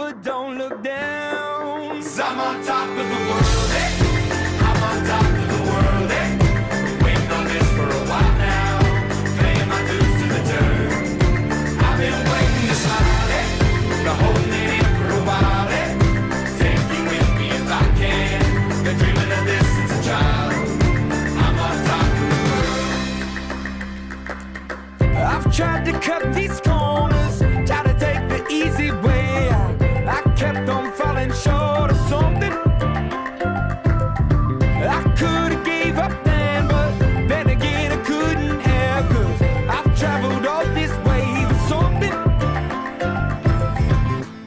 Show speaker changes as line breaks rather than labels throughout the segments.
but don't look down.
'Cause I'm on top of the world, eh? I'm on top of the world, eh? Waiting on this for a while now, paying my dues to the dirt. I've been waiting this hard, eh? Been holding it in for a while, eh? Take you with me if I can. Been dreaming of this since a child. I'm on top of the world.
I've tried to cut these corners, try to take the easy way out. I kept on falling short of something. I could've gave up then, but then again I couldn't have, 'cause I've traveled all this way for something.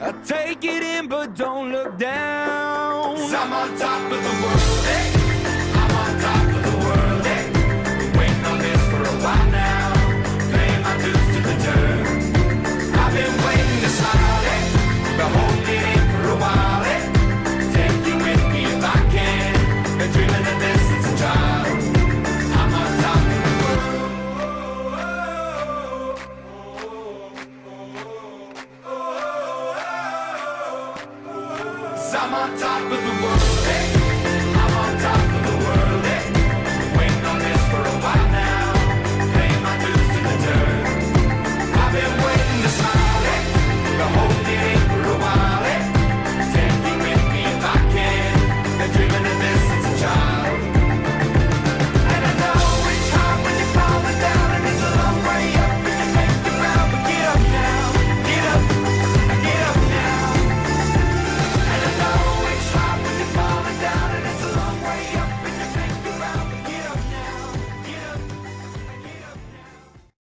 I take it in but don't look down.
'Cause I'm on top of the world, eh? I'm on top of the world, eh? Been waiting on this for a while now, paying my dues to the dirt. I've been waiting this hard, eh? Been holding it in for a while, eh? Take you with me if I can. Been dreaming of this since a child. I'm on top of the world. 'Cause I'm on top of the world, eh?